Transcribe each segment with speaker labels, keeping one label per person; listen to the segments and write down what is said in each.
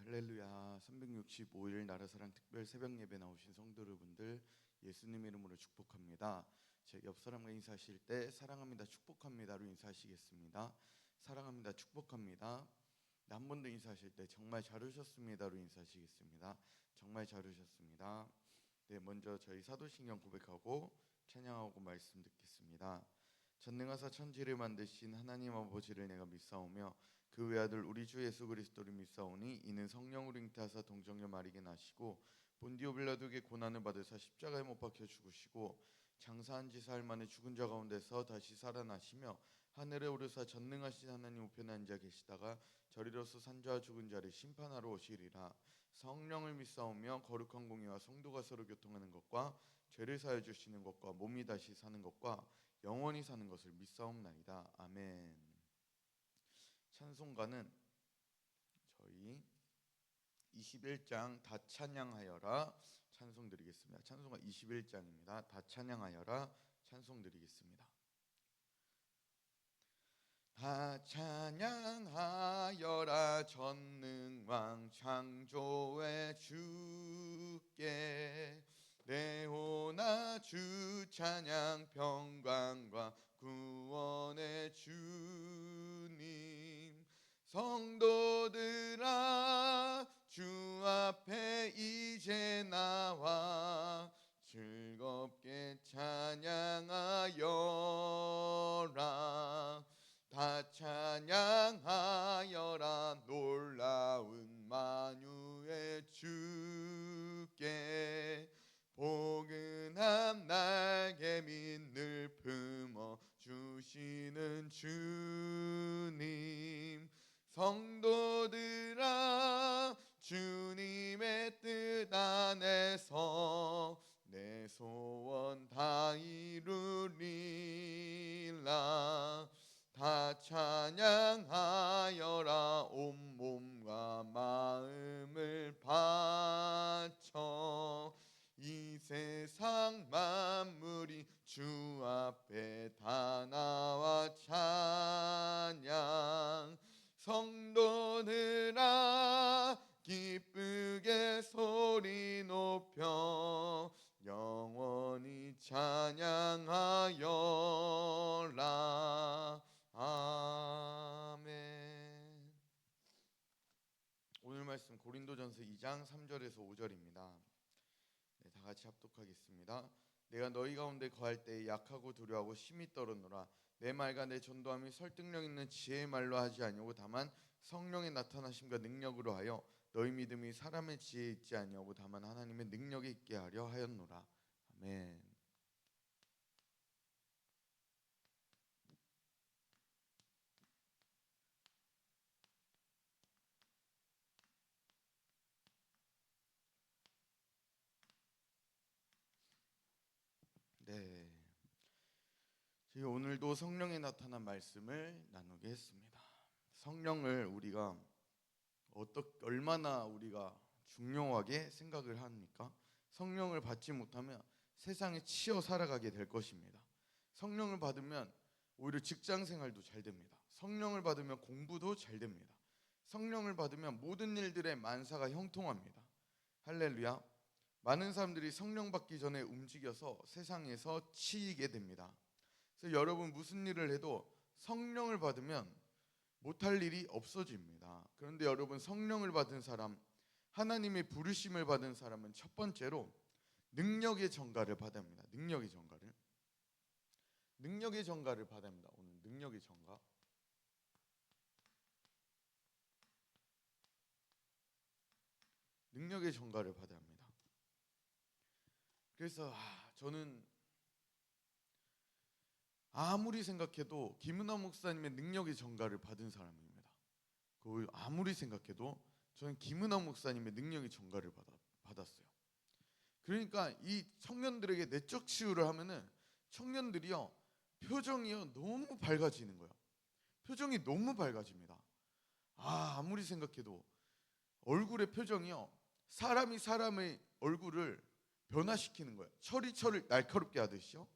Speaker 1: 할렐루야. 365일 나라사랑 특별 새벽 예배 나오신 성도 여러분들 예수님 이름으로 축복합니다. 제 옆 사람과 인사하실 때 사랑합니다, 축복합니다로 인사하시겠습니다. 사랑합니다, 축복합니다. 한 번 더 인사하실 때 정말 잘 오셨습니다로 인사하시겠습니다. 정말 잘 오셨습니다. 네, 먼저 저희 사도신경 고백하고 찬양하고 말씀 듣겠습니다. 전능하사 천지를 만드신 하나님 아버지를 내가 믿사오며 그 외아들 우리 주 예수 그리스도를 믿사오니 이는 성령으로 잉태하사 동정녀 마리게 나시고 본디오 빌라도에게 고난을 받으사 십자가에 못 박혀 죽으시고 장사한 지 사흘 만에 죽은 자 가운데서 다시 살아나시며 하늘에 오르사 전능하신 하나님 우편에 앉아 계시다가 저리로서 산자와 죽은 자를 심판하러 오시리라. 성령을 믿사오며 거룩한 공의와 성도가 서로 교통하는 것과 죄를 사하여 주시는 것과 몸이 다시 사는 것과 영원히 사는 것을 믿사옵나이다. 아멘. 찬송가는 저희 21장 다 찬양하여라 찬송 드리겠습니다. 찬송가 21장입니다. 다 찬양하여라 찬송 드리겠습니다. 다 찬양하여라 전능왕 창조의 주께 내호나 주 찬양 평강과 구원의 주님 성도들아 주 앞에 이제 나와 즐겁게 찬양하여라. 다 찬양하여라 놀라운 만유의 주께 포근한 날개 밑을 품어 주시는 주님 성도들아 주님의 뜻 안에서 내 소원 다 이루리라. 다 찬양하여라 온 몸과 마음을 바쳐 이 세상 만물이 주 앞에 다 나와 찬양 성도들아 기쁘게 소리 높여 영원히 찬양하여라. 아멘. 오늘 말씀 고린도전서 2장 3절에서 5절입니다. 네, 다 같이 합독하겠습니다. 내가 너희 가운데 거할 때에 약하고 두려워하고 심히 떨었노라. 내 말과 내 전도함이 설득력 있는 지혜의 말로 하지 아니하고 다만 성령의 나타나심과 능력으로 하여 너희 믿음이 사람의 지혜에 있지 아니하고 다만 하나님의 능력에 있게 하려 하였노라. 아멘. 네, 저희 오늘도 성령에 나타난 말씀을 나누게 했습니다. 성령을 우리가 얼마나 우리가 중요하게 생각을 합니까? 성령을 받지 못하면 세상에 치여 살아가게 될 것입니다. 성령을 받으면 오히려 직장 생활도 잘 됩니다. 성령을 받으면 공부도 잘 됩니다. 성령을 받으면 모든 일들의 만사가 형통합니다. 할렐루야. 많은 사람들이 성령 받기 전에 움직여서 세상에서 치이게 됩니다. 그래서 여러분 무슨 일을 해도 성령을 받으면 못할 일이 없어집니다. 그런데 여러분 성령을 받은 사람, 하나님의 부르심을 받은 사람은 첫 번째로 능력의 전가를 받아야 합니다. 능력의 전가를 받아야 합니다. 오늘 능력의 전가. 능력의 전가를 받아야 합니다. 그래서 저는 아무리 생각해도 김은하 목사님의 능력의 전가를 받은 사람입니다. 아무리 생각해도 저는 김은하 목사님의 능력의 전가를 받았어요. 그러니까 이 청년들에게 내적 치유를 하면은 청년들이요 표정이요 너무 밝아지는 거예요. 표정이 너무 밝아집니다. 아무리 생각해도 얼굴의 표정이요 사람이 사람의 얼굴을 변화시키는 거예요. 철이 철을 날카롭게 하듯이요.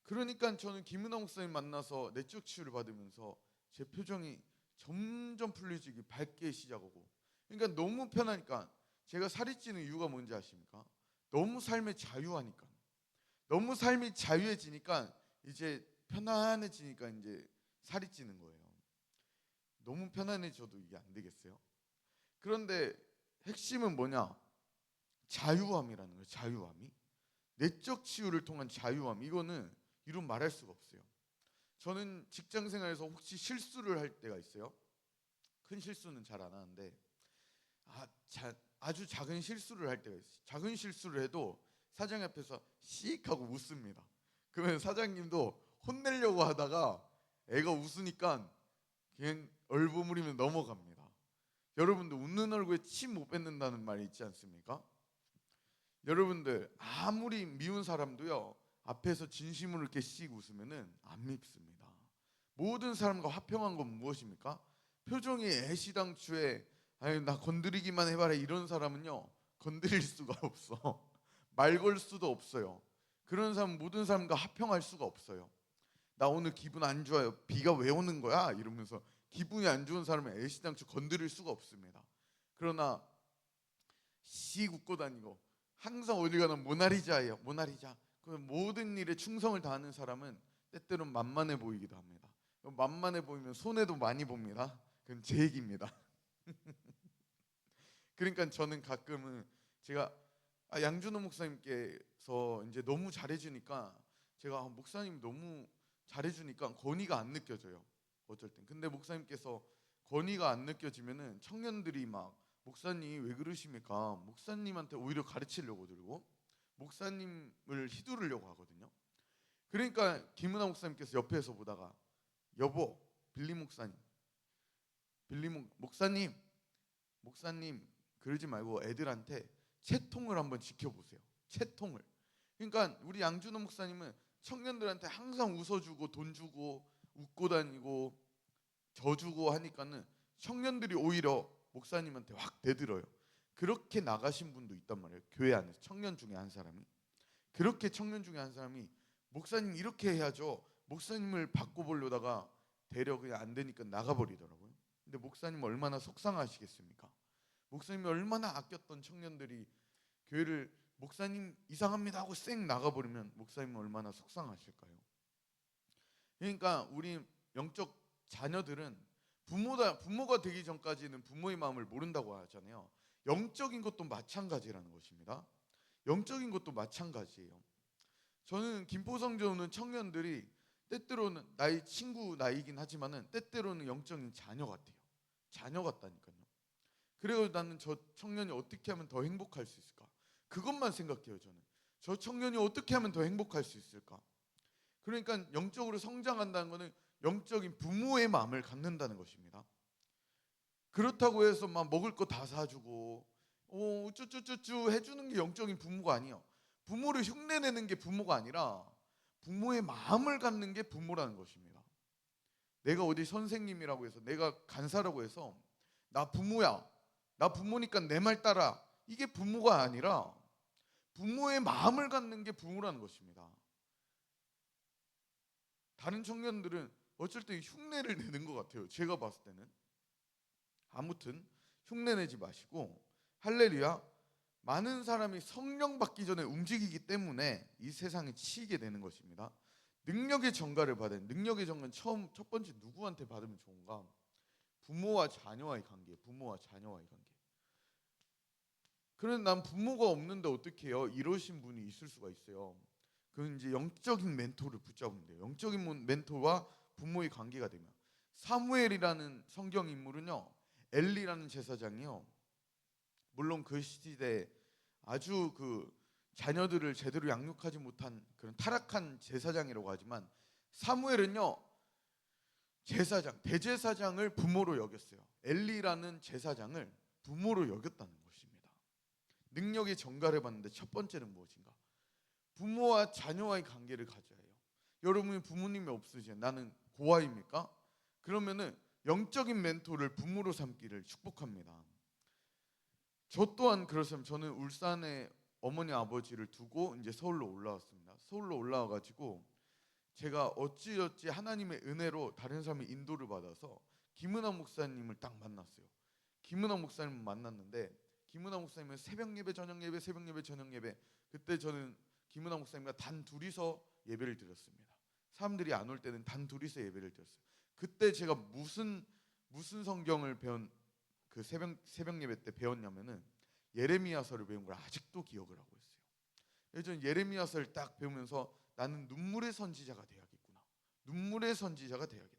Speaker 1: 그러니까 저는 김은하 목사님 만나서 내적 치유를 받으면서 제 표정이 점점 풀려지기 밝게 시작하고 그러니까 너무 편하니까. 제가 살이 찌는 이유가 뭔지 아십니까? 너무 삶에 자유하니까. 너무 삶이 자유해지니까 이제 편안해지니까 이제 살이 찌는 거예요. 너무 편안해져도 이게 안 되겠어요? 그런데 핵심은 뭐냐? 자유함이라는 거예요. 자유함이. 내적 치유를 통한 자유함. 이거는 이루 말할 수가 없어요. 저는 직장 생활에서 혹시 실수를 할 때가 있어요. 큰 실수는 잘 안 하는데 아주 작은 실수를 할 때가 있어요. 작은 실수를 해도 사장 앞에서 씩 하고 웃습니다. 그러면 사장님도 혼내려고 하다가 애가 웃으니까 그냥 얼버무리면 넘어갑니다. 여러분들 웃는 얼굴에 침 못 뱉는다는 말이 있지 않습니까? 여러분들 아무리 미운 사람도요 앞에서 진심으로 이렇게 씩 웃으면은 안 밉습니다. 모든 사람과 화평한 건 무엇입니까? 표정이 애시당초에 아니 나 건드리기만 해봐라 이런 사람은요 건드릴 수가 없어. 말 걸 수도 없어요. 그런 사람 모든 사람과 화평할 수가 없어요. 나 오늘 기분 안 좋아요. 비가 왜 오는 거야? 이러면서 기분이 안 좋은 사람을 애시당초 건드릴 수가 없습니다. 그러나 씩 웃고 다니고 항상 어디 가나 모나리자예요. 모나리자. 그 모든 일에 충성을 다하는 사람은 때때로는 만만해 보이기도 합니다. 만만해 보이면 손해도 많이 봅니다. 그건 제 얘기입니다. 그러니까 저는 가끔은 제가 양준호 목사님께서 이제 너무 잘해주니까 제가 목사님 너무 잘해주니까 권위가 안 느껴져요. 어쩔 땐. 근데 목사님께서 권위가 안 느껴지면은 청년들이 막 목사님 왜 그러십니까? 목사님한테 오히려 가르치려고 들고 목사님을 휘두르려고 하거든요. 그러니까 김은하 목사님께서 옆에서 보다가 여보 빌리 목사님 목사님 그러지 말고 애들한테 채통을 한번 지켜보세요. 채통을. 그러니까 우리 양준호 목사님은 청년들한테 항상 웃어주고 돈 주고 웃고 다니고 져주고 하니까는 청년들이 오히려 목사님한테 확 대들어요. 그렇게 나가신 분도 있단 말이에요. 교회 안에서 청년 중에 한 사람이. 그렇게 청년 중에 한 사람이 목사님 이렇게 해야죠. 목사님을 바꿔보려다가 대려 그냥 안 되니까 나가버리더라고요. 근데 목사님 얼마나 속상하시겠습니까? 목사님이 얼마나 아꼈던 청년들이 교회를 목사님 이상합니다 하고 쌩 나가버리면 목사님은 얼마나 속상하실까요? 그러니까 우리 영적 자녀들은 부모가 되기 전까지는 부모의 마음을 모른다고 하잖아요. 영적인 것도 마찬가지라는 것입니다. 영적인 것도 마찬가지예요. 저는 김포성전 오는 청년들이 때때로는 나의 친구 나이긴 하지만은 때때로는 영적인 자녀 같아요. 자녀 같다니까요. 그래서 나는 저 청년이 어떻게 하면 더 행복할 수 있을까? 그것만 생각해요, 저는. 저 청년이 어떻게 하면 더 행복할 수 있을까? 그러니까 영적으로 성장한다는 것은 영적인 부모의 마음을 갖는다는 것입니다. 그렇다고 해서 막 먹을 거 다 사주고 쭈쭈쭈쭈 해주는 게 영적인 부모가 아니에요. 부모를 흉내내는 게 부모가 아니라 부모의 마음을 갖는 게 부모라는 것입니다. 내가 어디 선생님이라고 해서 내가 간사라고 해서 나 부모야. 나 부모니까 내 말 따라. 이게 부모가 아니라 부모의 마음을 갖는 게 부모라는 것입니다. 다른 청년들은 어쩔 때 흉내를 내는 것 같아요. 제가 봤을 때는. 아무튼 흉내내지 마시고 할렐루야. 많은 사람이 성령 받기 전에 움직이기 때문에 이 세상에 치이게 되는 것입니다. 능력의 전가를 받아야 돼. 능력의 전가는 첫 번째 누구한테 받으면 좋은가? 부모와 자녀와의 관계. 부모와 자녀와의 관계. 그런데 난 부모가 없는데 어떻게 해요? 이러신 분이 있을 수가 있어요. 그건 이제 영적인 멘토를 붙잡으면 돼요. 영적인 멘토와 부모의 관계가 되면. 사무엘이라는 성경 인물은요. 엘리라는 제사장이요. 물론 그 시대에 아주 그 자녀들을 제대로 양육하지 못한 그런 타락한 제사장이라고 하지만 사무엘은요. 제사장, 대제사장을 부모로 여겼어요. 엘리라는 제사장을 부모로 여겼다는 것입니다. 능력의 전가를 받는데 첫 번째는 무엇인가? 부모와 자녀와의 관계를 가져야 해요. 여러분이 부모님이 없으시면 나는 고아입니까? 그러면은 영적인 멘토를 부모로 삼기를 축복합니다. 저 또한 그렇습니다. 저는 울산에 어머니 아버지를 두고 이제 서울로 올라왔습니다. 서울로 올라와 가지고 제가 어찌어찌 하나님의 은혜로 다른 사람의 인도를 받아서 김은하 목사님을 딱 만났어요. 김은학 목사님을 만났는데 김은학 목사님은 새벽 예배, 저녁 예배, 새벽 예배, 저녁 예배. 그때 저는 김은학 목사님과 단 둘이서 예배를 드렸습니다. 사람들이 안 올 때는 단 둘이서 예배를 드렸어요. 그때 제가 무슨 성경을 배운 그 새벽 예배 때 배웠냐면은 예레미야서를 배운 걸 아직도 기억을 하고 있어요. 그래서 저는 예레미야서를 딱 배우면서 나는 눈물의 선지자가 돼야겠구나. 눈물의 선지자가 돼야겠다.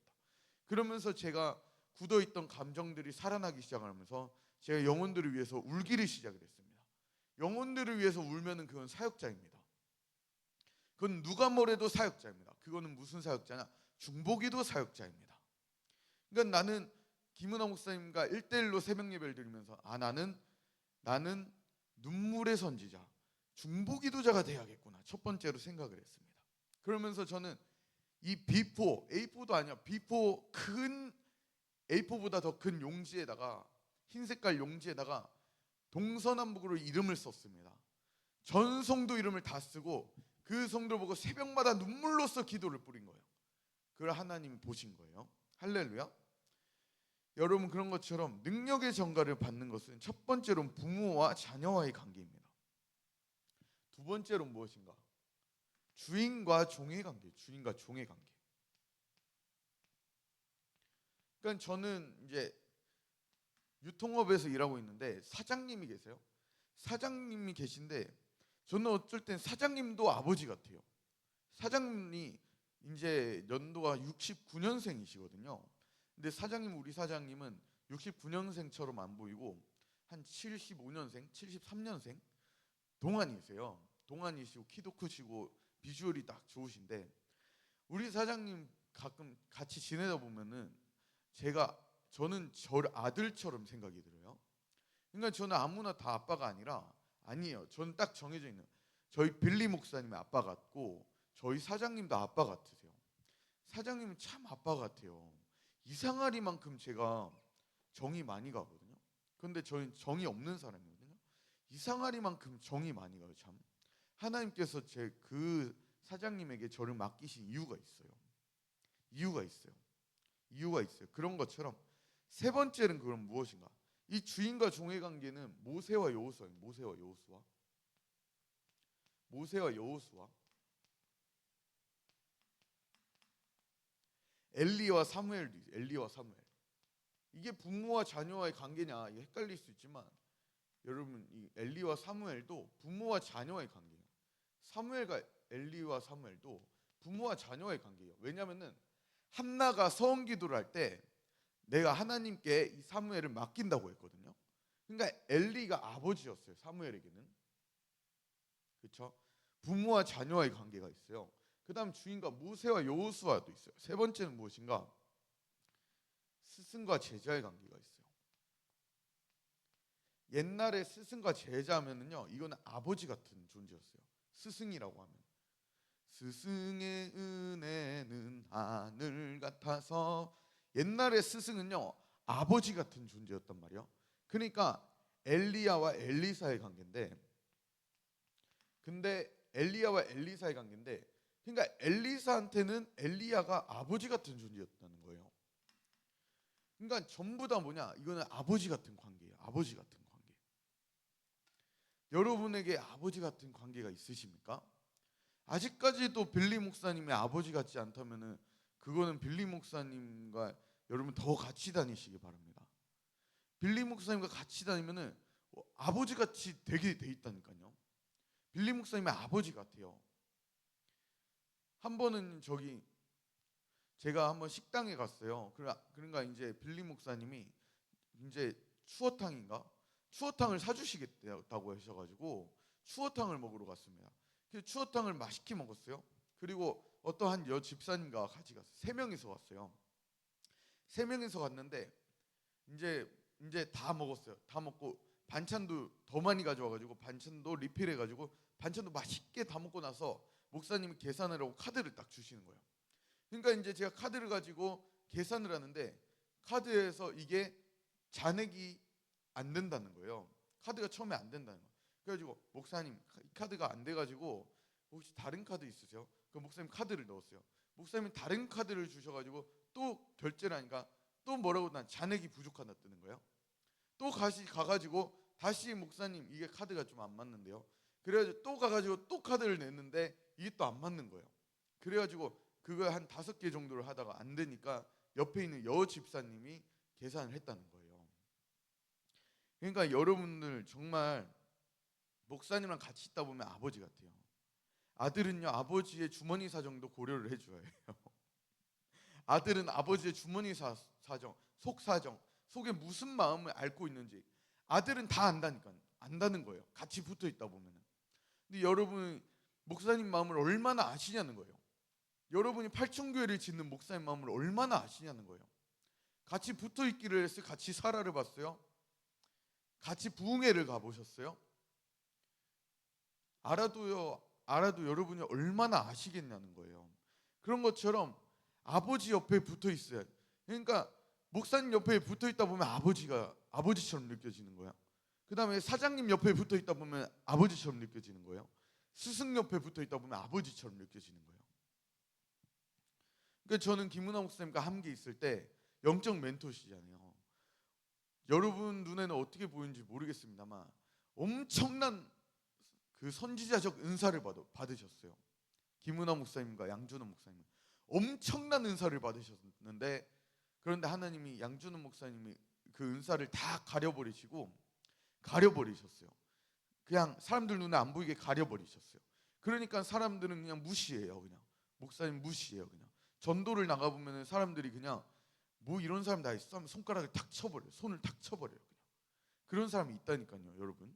Speaker 1: 그러면서 제가 굳어있던 감정들이 살아나기 시작하면서 제가 영혼들을 위해서 울기를 시작을 했습니다. 영혼들을 위해서 울면은 그건 사역자입니다. 그건 누가 뭐래도 사역자입니다. 그거는 무슨 사역자냐? 중보기도 사역자입니다. 그러니까 나는 김은하 목사님과 1대1로 새벽 예배를 드리면서 나는 눈물의 선지자, 중보기도자가 돼야겠구나. 첫 번째로 생각을 했습니다. 그러면서 저는 이 B4, A4도 아니야. B4 큰 A4보다 더 큰 용지에다가 흰 색깔 용지에다가 동서남북으로 이름을 썼습니다. 전 성도 이름을 다 쓰고 그 성도 보고 새벽마다 눈물로써 기도를 뿌린 거예요. 그걸 하나님이 보신 거예요. 할렐루야. 여러분, 그런 것처럼 능력의 전가를 받는 것은 첫 번째로는 부모와 자녀와의 관계입니다. 두 번째로는 무엇인가? 주인과 종의 관계. 주인과 종의 관계. 그러니까 저는 이제 유통업에서 일하고 있는데 사장님이 계세요. 사장님이 계신데 저는 어쩔 땐 사장님도 아버지 같아요. 사장님이 이제 연도가 69년생이시거든요. 근데 우리 사장님은 69년생처럼 안 보이고 한 75년생, 73년생 동안이세요. 동안이시고 키도 크시고 비주얼이 딱 좋으신데 우리 사장님 가끔 같이 지내다 보면은 저는 저를 아들처럼 생각이 들어요. 그러니까 저는 아무나 다 아빠가 아니에요. 저는 딱 정해져 있는 저희 빌리 목사님의 아빠 같고 저희 사장님도 아빠 같으세요. 사장님은 참 아빠 같아요. 이상하리만큼 제가 정이 많이 가거든요. 그런데 저는 정이 없는 사람이거든요. 이상하리만큼 정이 많이 가요. 참 하나님께서 제 그 사장님에게 저를 맡기신 이유가 있어요. 이유가 있어요. 그런 것처럼 세 번째는 그럼 무엇인가? 이 주인과 종의 관계는 모세와 여호수아, 엘리와 사무엘도 있어요. 엘리와 사무엘. 이게 부모와 자녀와의 관계냐? 이게 헷갈릴 수 있지만 여러분, 이 엘리와 사무엘도 부모와 자녀와의 관계예요. 사무엘과 엘리와 사무엘도 부모와 자녀와의 관계예요. 왜냐하면은 한나가 서원 기도를 할 때 내가 하나님께 이 사무엘을 맡긴다고 했거든요. 그러니까 엘리가 아버지였어요. 사무엘에게는. 그렇죠? 부모와 자녀와의 관계가 있어요. 그다음 주인과 모세와 여호수아도 있어요. 세 번째는 무엇인가? 스승과 제자의 관계가 있어요. 옛날에 스승과 제자면은요, 이거는 아버지 같은 존재였어요. 스승이라고 하면 스승의 은혜는 하늘 같아서 옛날에 스승은요 아버지 같은 존재였단 말이에요. 그러니까 엘리야와 엘리사의 관계인데 그러니까 엘리사한테는 엘리야가 아버지 같은 존재였다는 거예요. 그러니까 전부 다 뭐냐? 이거는 아버지 같은 관계예요. 아버지 같은 관계. 여러분에게 아버지 같은 관계가 있으십니까? 아직까지도 빌리 목사님의 아버지 같지 않다면은 그거는 빌리 목사님과 여러분 더 같이 다니시기 바랍니다. 빌리 목사님과 같이 다니면은 아버지 같이 되게 돼 있다니까요. 빌리 목사님의 아버지 같아요. 한 번은 제가 한번 식당에 갔어요. 그러니까 이제 빌리 목사님이 이제 추어탕을 사주시겠다고 하셔가지고 추어탕을 먹으러 갔습니다. 그래서 추어탕을 맛있게 먹었어요. 그리고 어떠한 집사님과 같이 갔어요. 세 명이서 왔어요. 세 명이서 갔는데 이제 다 먹었어요. 다 먹고 반찬도 더 많이 가져와가지고 반찬도 리필해가지고 반찬도 맛있게 다 먹고 나서 목사님이 계산을 하고 카드를 딱 주시는 거예요. 그러니까 이제 제가 카드를 가지고 계산을 하는데 카드에서 이게 잔액이 안 된다는 거예요. 카드가 처음에 안 된다는 거예요. 그래가지고 목사님 카드가 안 돼가지고 혹시 다른 카드 있으세요? 그 목사님 카드를 넣었어요. 목사님이 다른 카드를 주셔가지고 또 결제를 하니까 또 뭐라고 난 잔액이 부족하다 뜨는 거예요. 또 가가지고 다시 목사님 이게 카드가 좀 안 맞는데요. 그래가지고 또 가가지고 또 카드를 냈는데 이게 또 안 맞는 거예요. 그래가지고 그거 한 5개 정도를 하다가 안 되니까 옆에 있는 여 집사님이 계산을 했다는 거예요. 그러니까 여러분들 정말 목사님랑 같이 있다 보면 아버지 같아요. 아들은요 아버지의 주머니 사정도 고려를 해줘야 해요. 아들은 아버지의 주머니 사정, 속 사정, 속에 무슨 마음을 앓고 있는지 아들은 다 안다니까요. 안다는 거예요. 같이 붙어 있다 보면은. 근데 여러분 목사님 마음을 얼마나 아시냐는 거예요. 여러분이 팔천교회를 짓는 목사님 마음을 얼마나 아시냐는 거예요. 같이 붙어 있기를 했어요. 같이 살아를 봤어요. 같이 부흥회를 가보셨어요. 알아도 여러분이 얼마나 아시겠냐는 거예요. 그런 것처럼 아버지 옆에 붙어 있어야. 그러니까 목사님 옆에 붙어 있다 보면 아버지처럼 느껴지는 거야. 그다음에 사장님 옆에 붙어 있다 보면 아버지처럼 느껴지는 거예요. 스승 옆에 붙어 있다 보면 아버지처럼 느껴지는 거예요. 그러니까 저는 김문화 목사님과 함께 있을 때 영적 멘토시잖아요. 여러분 눈에는 어떻게 보이는지 모르겠습니다만 엄청난 그 선지자적 은사를 받으셨어요. 김문화 목사님과 양준호 목사님 엄청난 은사를 받으셨는데 그런데 하나님이 양준호 목사님이 그 은사를 다 가려버리셨어요. 그냥 사람들 눈에 안 보이게 가려버리셨어요. 그러니까 사람들은 그냥 무시해요. 그냥 목사님 무시해요. 그냥 전도를 나가 보면은 사람들이 그냥 뭐 이런 사람 다 있어 하면 손가락을 탁 쳐버려요. 손을 탁 쳐버려요. 그냥 그런 사람이 있다니까요, 여러분.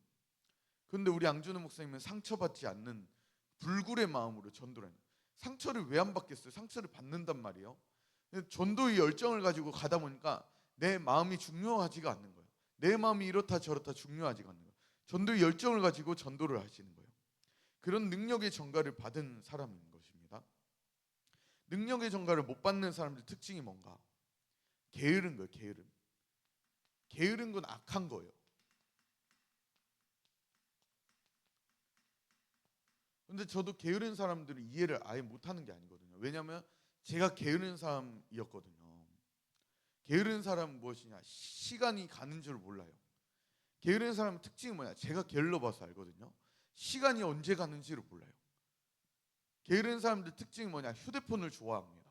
Speaker 1: 그런데 우리 양준호 목사님은 상처받지 않는 불굴의 마음으로 전도를 해요. 상처를 왜 안 받겠어요? 상처를 받는단 말이에요. 전도의 열정을 가지고 가다 보니까 내 마음이 중요하지가 않는 거예요. 내 마음이 이렇다 저렇다 중요하지가 않는 거예요. 전도의 열정을 가지고 전도를 하시는 거예요. 그런 능력의 전가를 받은 사람인 것입니다. 능력의 전가를 못 받는 사람들 특징이 뭔가? 게으른 거예요. 게으른 건 악한 거예요. 근데 저도 게으른 사람들을 이해를 아예 못하는 게 아니거든요. 왜냐하면 제가 게으른 사람이었거든요. 게으른 사람은 무엇이냐? 시간이 가는 줄 몰라요. 게으른 사람의 특징이 뭐냐? 제가 게을러 봐서 알거든요. 시간이 언제 가는지를 몰라요. 게으른 사람들 특징이 뭐냐? 휴대폰을 좋아합니다.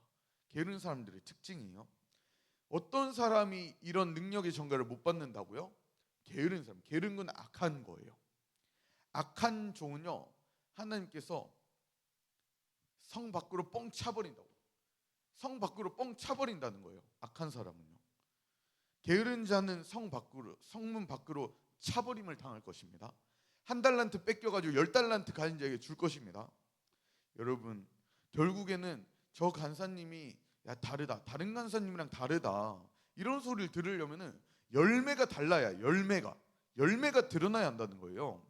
Speaker 1: 게으른 사람들의 특징이에요. 어떤 사람이 이런 능력의 전가를 못 받는다고요? 게으른 사람. 게으른 건 악한 거예요. 악한 종은요. 하나님께서 성 밖으로 뻥 차버린다고. 성 밖으로 뻥 차버린다는 거예요. 악한 사람은요. 게으른 자는 성문 밖으로 차버림을 당할 것입니다. 1달란트 뺏겨가지고 10달란트 가진 자에게 줄 것입니다. 여러분 결국에는 저 간사님이 야 다르다, 다른 간사님이랑 다르다 이런 소리를 들으려면은 열매가 달라야 열매가 드러나야 한다는 거예요.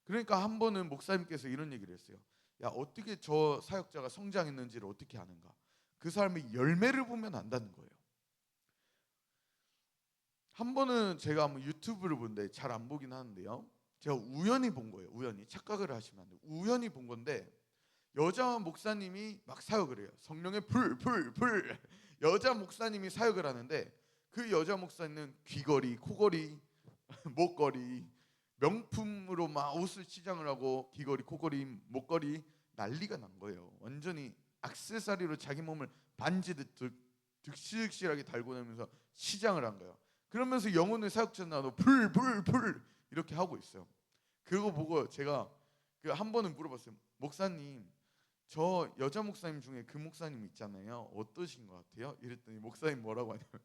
Speaker 1: 그러니까 한 번은 목사님께서 이런 얘기를 했어요. 야 어떻게 저 사역자가 성장했는지를 어떻게 아는가? 그 사람의 열매를 보면 안다는 거예요. 한 번은 제가 한번 유튜브를 보는데 잘 안 보긴 하는데요. 제가 우연히 본 거예요. 우연히 착각을 하시면 안 돼요. 우연히 본 건데 여자 목사님이 막 사역을 해요. 성령의 불. 여자 목사님이 사역을 하는데 그 여자 목사님은 귀걸이, 코걸이, 목걸이, 명품으로 막 옷을 치장을 하고 귀걸이, 코걸이, 목걸이 난리가 난 거예요. 완전히 액세서리로 자기 몸을 반지듯 득실득실하게 달고 다니면서 치장을 한 거예요. 그러면서 영혼의 사역자 나도 불 이렇게 하고 있어요. 그거 보고 제가 그 한 번은 물어봤어요. 목사님 저 여자 목사님 중에 그 목사님 있잖아요. 어떠신 것 같아요? 이랬더니 목사님 뭐라고 하냐면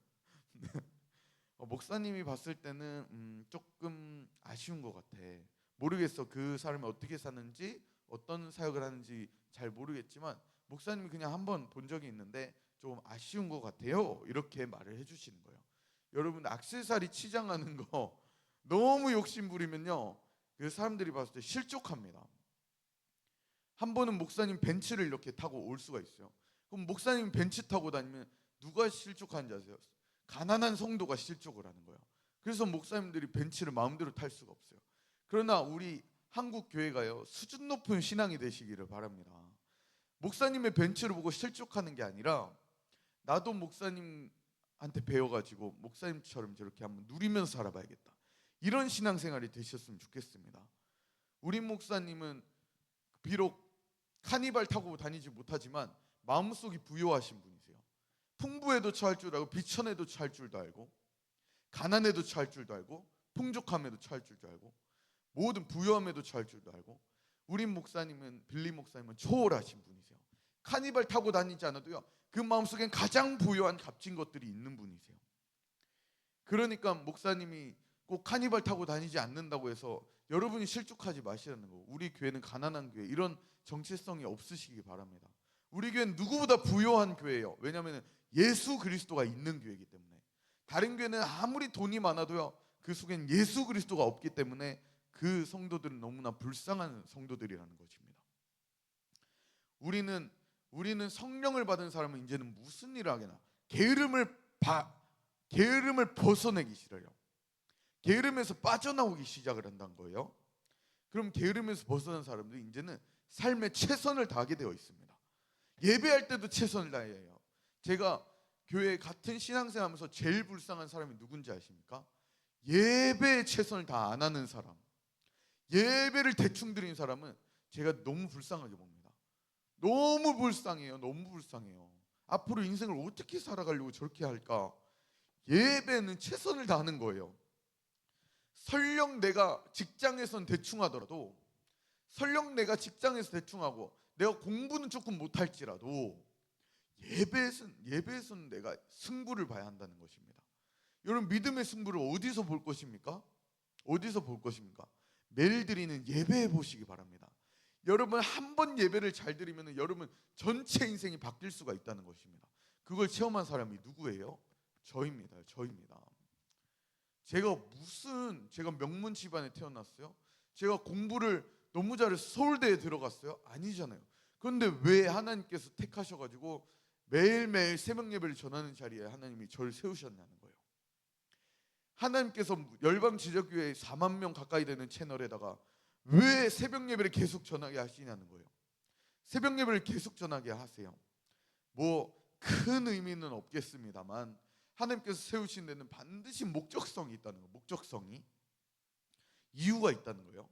Speaker 1: 목사님이 봤을 때는 조금 아쉬운 것 같아. 모르겠어. 그 사람이 어떻게 사는지 어떤 사역을 하는지 잘 모르겠지만 목사님이 그냥 한번 본 적이 있는데 좀 아쉬운 것 같아요. 이렇게 말을 해주시는 거예요. 여러분 액세서리 치장하는 거 너무 욕심 부리면요 그 사람들이 봤을 때 실족합니다. 한 번은 목사님 벤츠를 이렇게 타고 올 수가 있어요. 그럼 목사님 벤츠 타고 다니면 누가 실족하는지 아세요? 가난한 성도가 실족을 하는 거예요. 그래서 목사님들이 벤츠를 마음대로 탈 수가 없어요. 그러나 우리 한국 교회가요 수준 높은 신앙이 되시기를 바랍니다. 목사님의 벤츠를 보고 실족하는 게 아니라 나도 목사님한테 배워가지고 목사님처럼 저렇게 한번 누리면서 살아봐야겠다. 이런 신앙생활이 되셨으면 좋겠습니다. 우리 목사님은 비록 카니발 타고 다니지 못하지만 마음속이 부유하신 분이세요. 풍부에도 처할 줄 알고 비천에도 처할 줄도 알고 가난에도 처할 줄도 알고 풍족함에도 처할 줄도 알고 모든 부유함에도 처할 줄도 알고 우리 목사님은 빌리 목사님은 초월하신 분이세요. 카니발 타고 다니지 않아도요 그 마음속엔 가장 부유한 값진 것들이 있는 분이세요. 그러니까 목사님이 꼭 카니발 타고 다니지 않는다고 해서 여러분이 실족하지 마시라는 거고 우리 교회는 가난한 교회 이런 정체성이 없으시기 바랍니다. 우리 교회는 누구보다 부유한 교회예요. 왜냐하면 예수 그리스도가 있는 교회이기 때문에. 다른 교회는 아무리 돈이 많아도요 그 속엔 예수 그리스도가 없기 때문에 그 성도들은 너무나 불쌍한 성도들이라는 것입니다. 우리는 성령을 받은 사람은 이제는 무슨 일을 하게나 게으름을 벗어내기 싫어요. 게으름에서 빠져나오기 시작을 한다는 거예요. 그럼 게으름에서 벗어난 사람들이 이제는 삶에 최선을 다하게 되어 있습니다. 예배할 때도 최선을 다해야 해요. 제가 교회 같은 신앙생활하면서 제일 불쌍한 사람이 누군지 아십니까? 예배에 최선을 다 안 하는 사람. 예배를 대충 드린 사람은 제가 너무 불쌍하게 봅니다. 너무 불쌍해요. 너무 불쌍해요. 앞으로 인생을 어떻게 살아가려고 저렇게 할까? 예배는 최선을 다하는 거예요. 설령 내가 직장에선 대충 하더라도 설령 내가 직장에서 대충 하고 내가 공부는 조금 못할지라도 예배에서는 내가 승부를 봐야 한다는 것입니다. 여러분 믿음의 승부를 어디서 볼 것입니까? 어디서 볼 것입니까? 매일 드리는 예배에 보시기 바랍니다. 여러분 한 번 예배를 잘 드리면 여러분 전체 인생이 바뀔 수가 있다는 것입니다. 그걸 체험한 사람이 누구예요? 저입니다. 제가 명문 집안에 태어났어요? 제가 공부를 너무 잘해서 서울대에 들어갔어요? 아니잖아요. 그런데 왜 하나님께서 택하셔가지고 매일매일 새벽 예배를 전하는 자리에 하나님이 저를 세우셨냐는 거예요. 하나님께서 열방지적교회 4만 명 가까이 되는 채널에다가 왜 새벽 예배를 계속 전하게 하시냐는 거예요. 새벽 예배를 계속 전하게 하세요. 뭐 큰 의미는 없겠습니다만 하나님께서 세우신 데는 반드시 목적성이 있다는 거예요. 목적성이 이유가 있다는 거예요.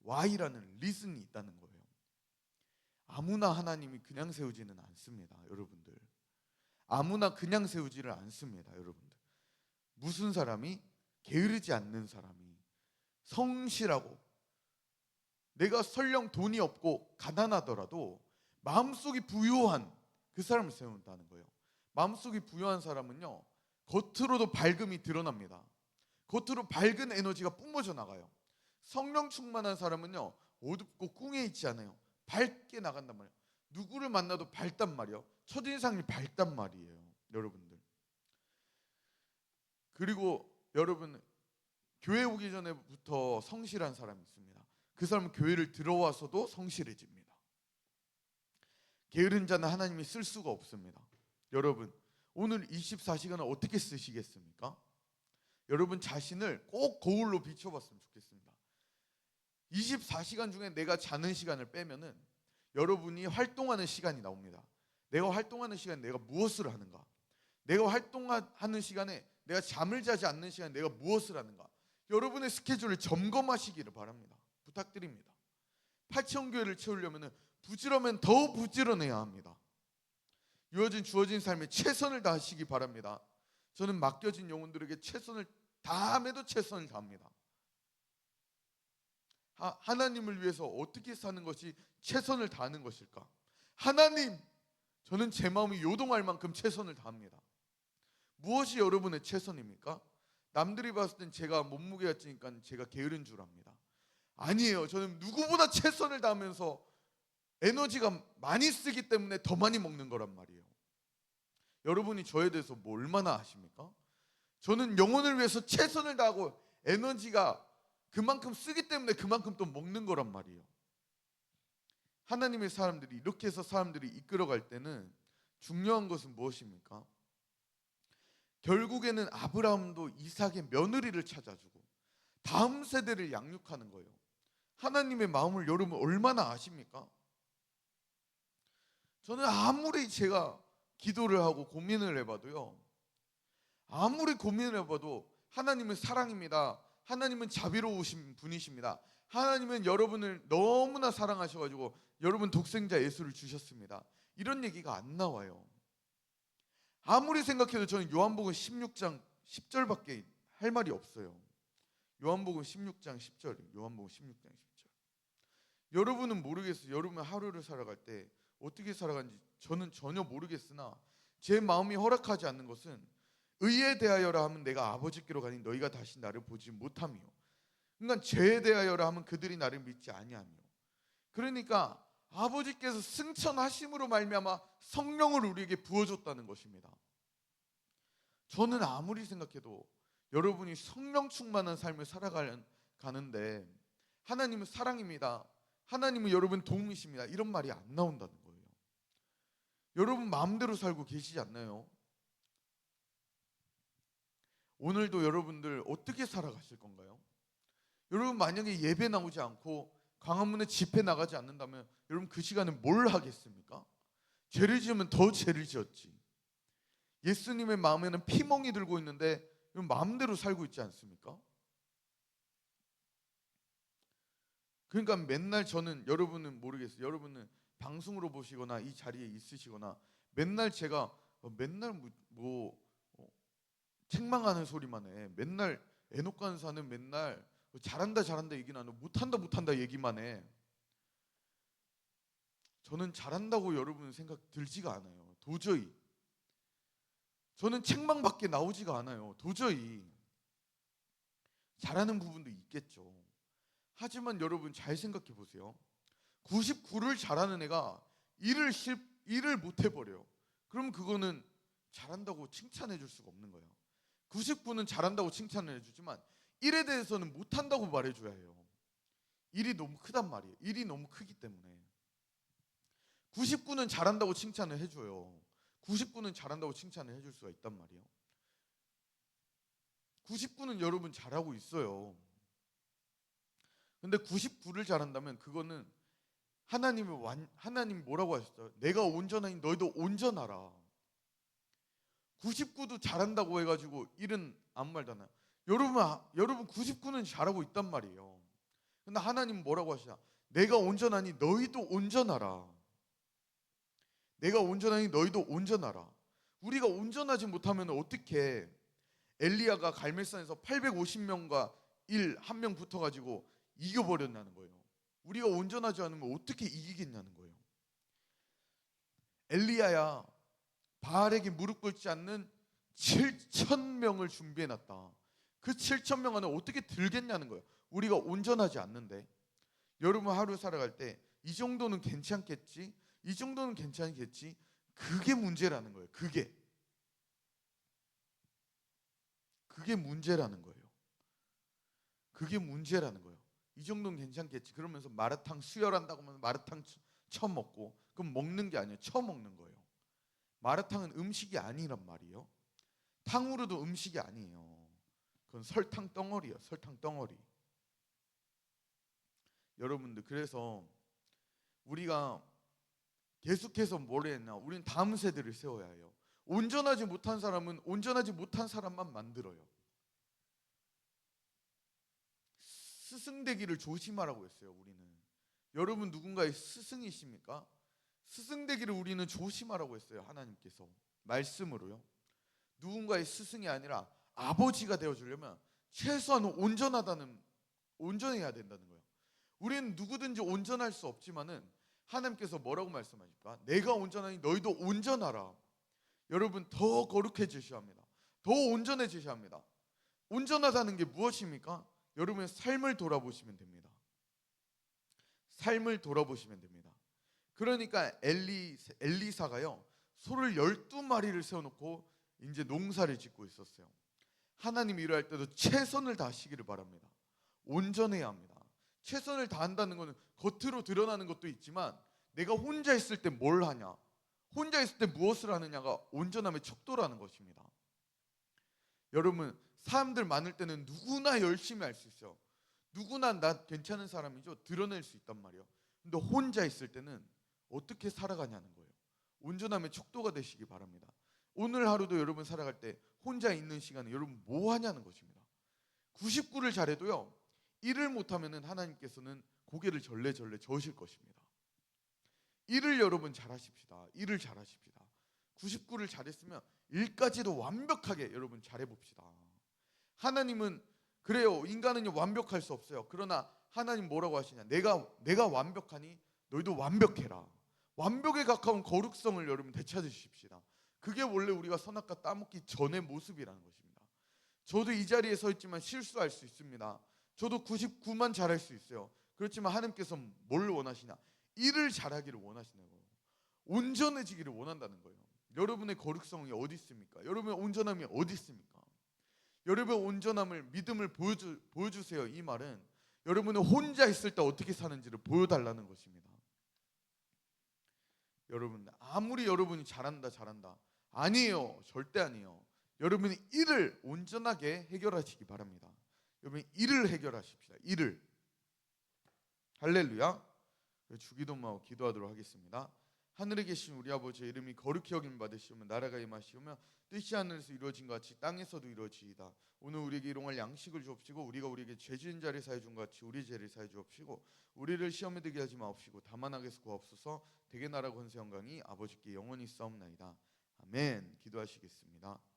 Speaker 1: Why라는 리즌이 있다는 거예요. 아무나 하나님이 그냥 세우지는 않습니다. 여러분들 아무나 그냥 세우지를 않습니다. 여러분들 무슨 사람이 게으르지 않는 사람이 성실하고 내가 설령 돈이 없고 가난하더라도 마음속이 부유한 그 사람을 세운다는 거예요. 마음속이 부유한 사람은요 겉으로도 밝음이 드러납니다. 겉으로 밝은 에너지가 뿜어져 나가요. 성령 충만한 사람은요 어둡고 꿍해 있지 않아요. 밝게 나간단 말이에요. 누구를 만나도 밝단 말이에요. 첫인상이 밝단 말이에요. 여러분들 그리고 여러분 교회 오기 전에부터 성실한 사람이 있습니다. 그 사람은 교회를 들어와서도 성실해집니다. 게으른 자는 하나님이 쓸 수가 없습니다. 여러분 오늘 24시간을 어떻게 쓰시겠습니까? 여러분 자신을 꼭 거울로 비춰봤으면 좋겠습니다. 24시간 중에 내가 자는 시간을 빼면은 여러분이 활동하는 시간이 나옵니다. 내가 활동하는 시간에 내가 무엇을 하는가? 내가 활동하는 시간에 내가 잠을 자지 않는 시간에 내가 무엇을 하는가? 여러분의 스케줄을 점검하시기를 바랍니다. 부탁드립니다. 파치형교회를 채우려면 부지런하면 더 부지런해야 합니다. 주어진 삶에 최선을 다하시기 바랍니다. 저는 맡겨진 영혼들에게 최선을 다함에도 최선을 다합니다. 하나님을 위해서 어떻게 사는 것이 최선을 다하는 것일까? 하나님, 저는 제 마음이 요동할 만큼 최선을 다합니다. 무엇이 여러분의 최선입니까? 남들이 봤을 땐 제가 몸무게가 찌니까 제가 게으른 줄 압니다. 아니에요. 저는 누구보다 최선을 다하면서 에너지가 많이 쓰기 때문에 더 많이 먹는 거란 말이에요. 여러분이 저에 대해서 뭐 얼마나 아십니까? 저는 영혼을 위해서 최선을 다하고 에너지가 그만큼 쓰기 때문에 그만큼 또 먹는 거란 말이에요. 하나님의 사람들이 이렇게 해서 사람들이 이끌어갈 때는 중요한 것은 무엇입니까? 결국에는 아브라함도 이삭의 며느리를 찾아주고 다음 세대를 양육하는 거예요. 하나님의 마음을 여러분 얼마나 아십니까? 저는 아무리 제가 기도를 하고 고민을 해봐도요, 아무리 고민을 해봐도 하나님은 사랑입니다, 하나님은 자비로우신 분이십니다. 하나님은 여러분을 너무나 사랑하셔가지고 여러분 독생자 예수를 주셨습니다. 이런 얘기가 안 나와요. 아무리 생각해도 저는 요한복음 16장 10절밖에 할 말이 없어요. 요한복음 16장 10절. 요한복음 16장 10절. 여러분은 모르겠어요. 여러분 하루를 살아갈 때 어떻게 살아가는지 저는 전혀 모르겠으나 제 마음이 허락하지 않는 것은 의에 대하여라 하면 내가 아버지께로 가니 너희가 다시 나를 보지 못하며, 그러니까 죄에 대하여라 하면 그들이 나를 믿지 아니하며, 그러니까 아버지께서 승천하심으로 말미암아 성령을 우리에게 부어줬다는 것입니다. 저는 아무리 생각해도 여러분이 성령 충만한 삶을 살아가는데 하나님은 사랑입니다, 하나님은 여러분 도움이십니다, 이런 말이 안 나온다는 거예요. 여러분 마음대로 살고 계시지 않나요? 오늘도 여러분들 어떻게 살아가실 건가요? 여러분 만약에 예배 나오지 않고 광화문에 집회 나가지 않는다면 여러분 그 시간에 뭘 하겠습니까? 죄를 지으면 더 죄를 지었지. 예수님의 마음에는 피멍이 들고 있는데 마음대로 살고 있지 않습니까? 그러니까 맨날 저는, 여러분은 모르겠어요. 여러분은 방송으로 보시거나 이 자리에 있으시거나 맨날 제가 맨날 책망하는 소리만 해. 맨날 애녹간사는 맨날 잘한다 잘한다 얘기는 안 하고 못한다 못한다 얘기만 해. 저는 잘한다고 여러분 생각 들지가 않아요. 도저히. 저는 책망밖에 나오지가 않아요. 도저히. 잘하는 부분도 있겠죠. 하지만 여러분 잘 생각해 보세요. 99를 잘하는 애가 일을 못 해버려요. 그럼 그거는 잘한다고 칭찬해 줄 수가 없는 거예요. 99는 잘한다고 칭찬을 해주지만 1에 대해서는 못한다고 말해줘야 해요. 일이 너무 크단 말이에요. 일이 너무 크기 때문에. 99는 잘한다고 칭찬을 해줘요. 99는 잘한다고 칭찬을 해줄 수가 있단 말이에요. 99는 여러분 잘하고 있어요. 근데 99를 잘한다면 그거는 하나님이 뭐라고 하셨어요? 내가 온전하니 너희도 온전하라. 99도 잘한다고 해가지고 1은 아무 말도 안 해요. 여러분 99는 잘하고 있단 말이에요. 근데 하나님은 뭐라고 하시냐? 내가 온전하니 너희도 온전하라. 내가 온전하니 너희도 온전하라. 우리가 온전하지 못하면 어떻게 엘리야가 갈멜산에서 850명과 한 명 붙어가지고 이겨버렸냐는 거예요. 우리가 온전하지 않으면 어떻게 이기겠냐는 거예요. 엘리야야, 바알에게 무릎 꿇지 않는 7,000명을 준비해놨다. 그 7,000명 안에 어떻게 들겠냐는 거예요. 우리가 온전하지 않는데. 여러분 하루 살아갈 때 이 정도는 괜찮겠지? 이 정도는 괜찮겠지? 그게 문제라는 거예요. 그게 문제라는 거예요. 그게 문제라는 거예요. 이 정도는 괜찮겠지. 그러면서 마라탕 수혈한다고 하면 마라탕 처먹고, 그럼 먹는 게 아니에요. 처먹는 거예요. 마라탕은 음식이 아니란 말이에요. 탕후루도 음식이 아니에요. 그건 설탕 덩어리예요. 설탕 덩어리. 여러분들, 그래서 우리가 계속해서 뭘 했나? 우리는 다음 세대를 세워야 해요. 온전하지 못한 사람은 온전하지 못한 사람만 만들어요. 스승되기를 조심하라고 했어요. 우리는. 여러분 누군가의 스승이십니까? 스승되기를 우리는 조심하라고 했어요. 하나님께서 말씀으로요. 누군가의 스승이 아니라 아버지가 되어주려면 최소한 온전해야 된다는 거예요. 우리는 누구든지 온전할 수 없지만은 하나님께서 뭐라고 말씀하십니까? 내가 온전하니 너희도 온전하라. 여러분 더 거룩해지셔야 합니다. 더 온전해지셔야 합니다. 온전하다는 게 무엇입니까? 여러분의 삶을 돌아보시면 됩니다. 삶을 돌아보시면 됩니다. 그러니까 엘리사가요, 소를 12마리를 세워놓고 이제 농사를 짓고 있었어요. 하나님이 일할 때도 최선을 다하시기를 바랍니다. 온전해야 합니다. 최선을 다한다는 것은 겉으로 드러나는 것도 있지만 내가 혼자 있을 때 뭘 하냐, 혼자 있을 때 무엇을 하느냐가 온전함의 척도라는 것입니다. 여러분 사람들 많을 때는 누구나 열심히 할 수 있어요. 누구나 나 괜찮은 사람이죠. 드러낼 수 있단 말이에요. 근데 혼자 있을 때는 어떻게 살아가냐는 거예요. 온전함의 척도가 되시기 바랍니다. 오늘 하루도 여러분 살아갈 때 혼자 있는 시간에 여러분 뭐 하냐는 것입니다. 99를 잘해도요, 1을 못하면은 하나님께서는 고개를 절레절레 저으실 것입니다. 1을 여러분 잘하십시다. 1을 잘하십시다. 99를 잘했으면 1까지도 완벽하게 여러분 잘해봅시다. 하나님은 그래요, 인간은 완벽할 수 없어요. 그러나 하나님 뭐라고 하시냐, 내가 완벽하니 너희도 완벽해라. 완벽에 가까운 거룩성을 여러분 되찾으십시다. 그게 원래 우리가 선악과 따먹기 전의 모습이라는 것입니다. 저도 이 자리에 서 있지만 실수할 수 있습니다. 저도 99만 잘할 수 있어요. 그렇지만 하나님께서 뭘 원하시냐, 일을 잘하기를 원하시는 거예요. 온전해지기를 원한다는 거예요. 여러분의 거룩성이 어디 있습니까? 여러분의 온전함이 어디 있습니까? 여러분의 온전함을, 믿음을 보여주세요. 이 말은 여러분은 혼자 있을 때 어떻게 사는지를 보여달라는 것입니다. 여러분, 아무리 여러분이 잘한다 아니에요. 절대 아니에요. 여러분이 일을 온전하게 해결하시기 바랍니다. 여러분, 일을 해결하십시다. 일을. 할렐루야. 주기도문하고 기도하도록 하겠습니다. 하늘에 계신 우리 아버지의 이름이 거룩히 여김 받으시오며 나라가 임하시오며 뜻이 하늘에서 이루어진 것 같이 땅에서도 이루어지이다. 오늘 우리에게 일용할 양식을 주옵시고 우리가 우리에게 죄 지은 자를 사해 준 것 같이 우리 죄를 사해 주옵시고 우리를 시험에 들게 하지 마옵시고 다만 악에서 구하옵소서. 대개 나라 권세 영광이 아버지께 영원히 싸움나이다. 아멘. 기도하시겠습니다.